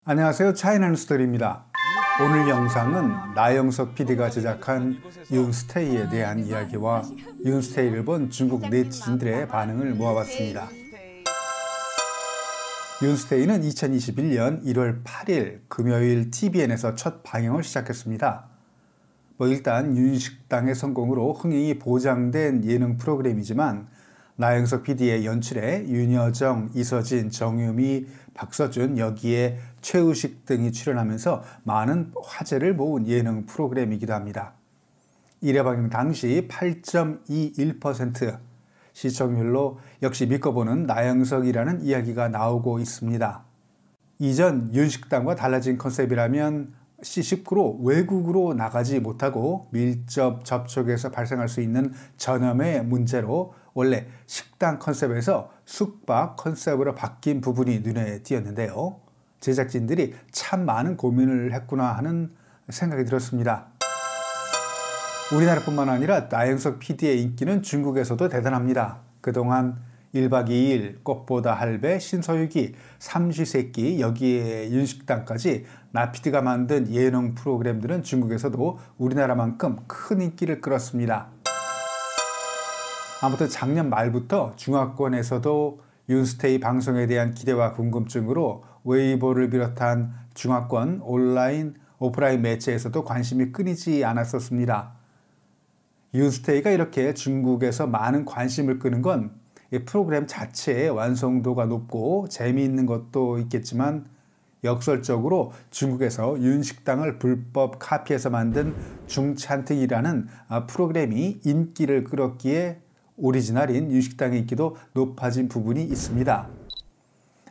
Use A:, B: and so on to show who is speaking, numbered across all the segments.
A: 안녕하세요. 차이나뉴스토리입니다. 오늘 영상은 나영석 PD가 제작한 윤스테이에 대한 이야기와 윤스테이를 본 중국 네티즌들의 반응을 모아봤습니다. 윤스테이는 2021년 1월 8일 금요일 TVN에서 첫 방영을 시작했습니다. 일단 윤식당의 성공으로 흥행이 보장된 예능 프로그램이지만 나영석 PD의 연출에 윤여정, 이서진, 정유미, 박서준, 여기에 최우식 등이 출연하면서 많은 화제를 모은 예능 프로그램이기도 합니다. 1회 방영 당시 8.21% 시청률로 역시 믿고 보는 나영석이라는 이야기가 나오고 있습니다. 이전 윤식당과 달라진 컨셉이라면 C19로 외국으로 나가지 못하고 밀접 접촉에서 발생할 수 있는 전염의 문제로 원래 식당 컨셉에서 숙박 컨셉으로 바뀐 부분이 눈에 띄었는데요. 제작진들이 참 많은 고민을 했구나 하는 생각이 들었습니다. 우리나라뿐만 아니라 나영석 PD의 인기는 중국에서도 대단합니다. 그동안 1박 2일, 꽃보다 할배, 신서유기, 삼시세끼, 여기에 윤식당까지 나 PD가 만든 예능 프로그램들은 중국에서도 우리나라만큼 큰 인기를 끌었습니다. 아무튼 작년 말부터 중화권에서도 윤스테이 방송에 대한 기대와 궁금증으로 웨이보를 비롯한 중화권 온라인, 오프라인 매체에서도 관심이 끊이지 않았었습니다. 윤스테이가 이렇게 중국에서 많은 관심을 끄는 건 이 프로그램 자체의 완성도가 높고 재미있는 것도 있겠지만 역설적으로 중국에서 윤식당을 불법 카피해서 만든 중찬특이라는 프로그램이 인기를 끌었기에 오리지널인 윤식당의 인기도 높아진 부분이 있습니다.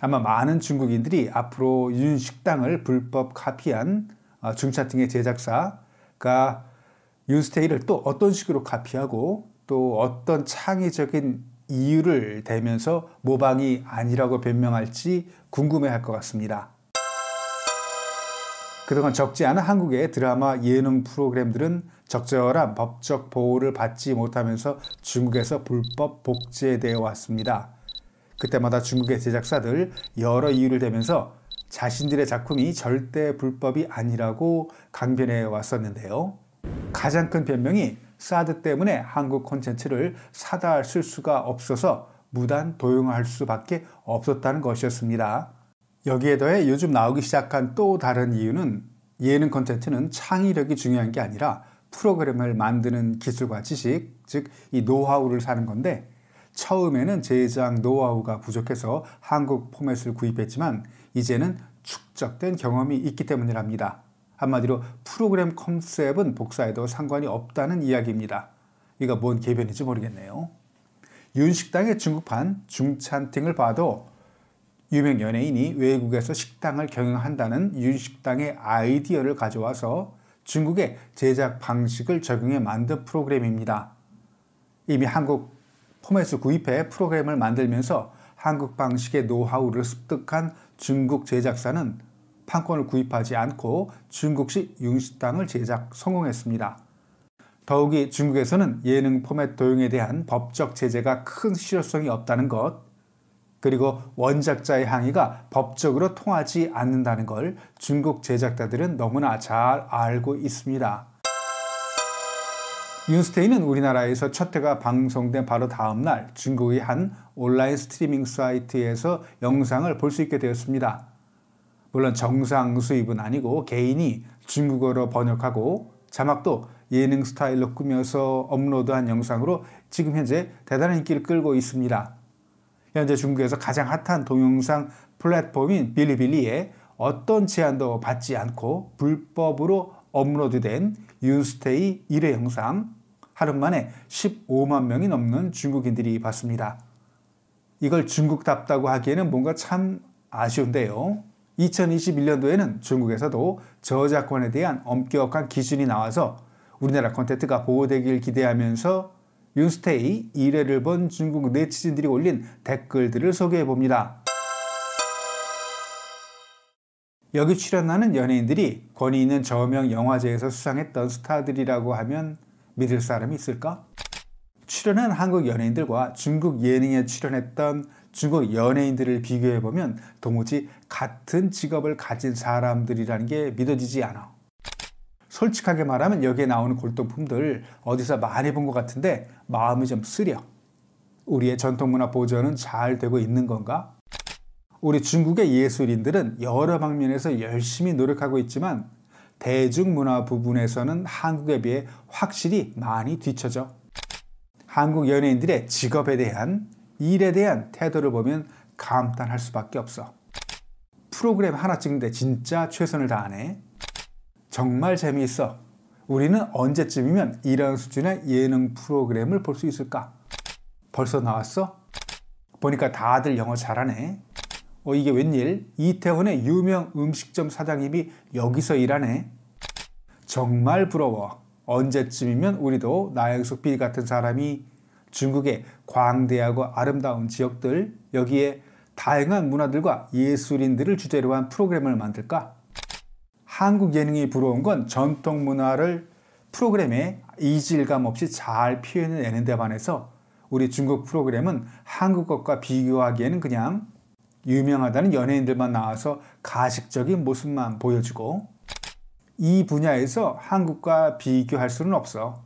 A: 아마 많은 중국인들이 앞으로 윤식당을 불법 카피한 중찬특의 제작사가 윤스테이를 또 어떤 식으로 카피하고 또 어떤 창의적인 이유를 대면서 모방이 아니라고 변명할지 궁금해할 것 같습니다. 그동안 적지 않은 한국의 드라마 예능 프로그램들은 적절한 법적 보호를 받지 못하면서 중국에서 불법 복제되어 왔습니다. 그때마다 중국의 제작사들 여러 이유를 대면서 자신들의 작품이 절대 불법이 아니라고 강변해 왔었는데요. 가장 큰 변명이 사드 때문에 한국 콘텐츠를 사다 쓸 수가 없어서 무단 도용할 수밖에 없었다는 것이었습니다. 여기에 더해 요즘 나오기 시작한 또 다른 이유는 예능 콘텐츠는 창의력이 중요한 게 아니라 프로그램을 만드는 기술과 지식, 즉 이 노하우를 사는 건데 처음에는 제작 노하우가 부족해서 한국 포맷을 구입했지만 이제는 축적된 경험이 있기 때문이랍니다. 한마디로 프로그램 컨셉은 복사해도 상관이 없다는 이야기입니다. 이거 뭔 개변인지 모르겠네요. 윤식당의 중국판 중찬팅을 봐도 유명 연예인이 외국에서 식당을 경영한다는 윤식당의 아이디어를 가져와서 중국의 제작 방식을 적용해 만든 프로그램입니다. 이미 한국 포맷을 구입해 프로그램을 만들면서 한국 방식의 노하우를 습득한 중국 제작사는 판권을 구입하지 않고 중국식 윤식당을 제작 성공했습니다. 더욱이 중국에서는 예능 포맷 도용에 대한 법적 제재가 큰 실효성이 없다는 것, 그리고 원작자의 항의가 법적으로 통하지 않는다는 걸 중국 제작자들은 너무나 잘 알고 있습니다. 윤스테이는 우리나라에서 첫 회가 방송된 바로 다음날 중국의 한 온라인 스트리밍 사이트에서 영상을 볼 수 있게 되었습니다. 물론 정상 수입은 아니고 개인이 중국어로 번역하고 자막도 예능 스타일로 꾸며서 업로드한 영상으로 지금 현재 대단한 인기를 끌고 있습니다. 현재 중국에서 가장 핫한 동영상 플랫폼인 빌리빌리에 어떤 제한도 받지 않고 불법으로 업로드된 윤스테이 1회 영상 하루 만에 15만 명이 넘는 중국인들이 봤습니다. 이걸 중국답다고 하기에는 뭔가 참 아쉬운데요. 2021년도에는 중국에서도 저작권에 대한 엄격한 기준이 나와서 우리나라 콘텐츠가 보호되길 기대하면서 윤스테이 1회를 본 중국 네티즌들이 올린 댓글들을 소개해봅니다. 여기 출연하는 연예인들이 권위 있는 저명 영화제에서 수상했던 스타들이라고 하면 믿을 사람이 있을까? 출연한 한국 연예인들과 중국 예능에 출연했던 중국 연예인들을 비교해보면 도무지 같은 직업을 가진 사람들이라는 게 믿어지지 않아. 솔직하게 말하면 여기에 나오는 골동품들 어디서 많이 본 것 같은데 마음이 좀 쓰려. 우리의 전통문화 보존은 잘 되고 있는 건가? 우리 중국의 예술인들은 여러 방면에서 열심히 노력하고 있지만 대중문화 부분에서는 한국에 비해 확실히 많이 뒤처져. 한국 연예인들의 직업에 대한, 일에 대한 태도를 보면 감탄할 수밖에 없어. 프로그램 하나 찍는데 진짜 최선을 다하네. 정말 재미있어. 우리는 언제쯤이면 이런 수준의 예능 프로그램을 볼 수 있을까? 벌써 나왔어? 보니까 다들 영어 잘하네. 이게 웬일? 이태원의 유명 음식점 사장님이 여기서 일하네. 정말 부러워. 언제쯤이면 우리도 나영석 PD 같은 사람이 중국의 광대하고 아름다운 지역들, 여기에 다양한 문화들과 예술인들을 주제로 한 프로그램을 만들까? 한국 예능이 부러운 건 전통 문화를 프로그램에 이질감 없이 잘 표현해내는 데 반해서 우리 중국 프로그램은 한국 것과 비교하기에는 그냥 유명하다는 연예인들만 나와서 가식적인 모습만 보여주고, 이 분야에서 한국과 비교할 수는 없어.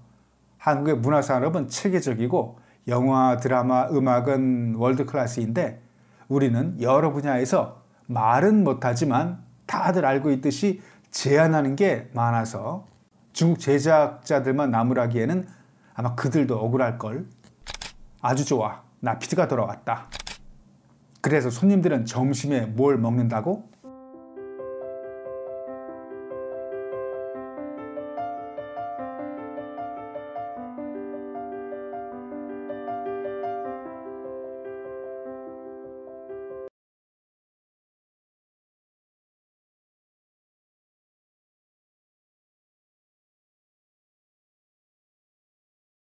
A: 한국의 문화산업은 체계적이고 영화, 드라마, 음악은 월드클래스인데 우리는 여러 분야에서 말은 못하지만 다들 알고 있듯이 제안하는 게 많아서 중국 제작자들만 나무라기에는 아마 그들도 억울할걸. 아주 좋아. 나 PD가 돌아왔다. 그래서 손님들은 점심에 뭘 먹는다고?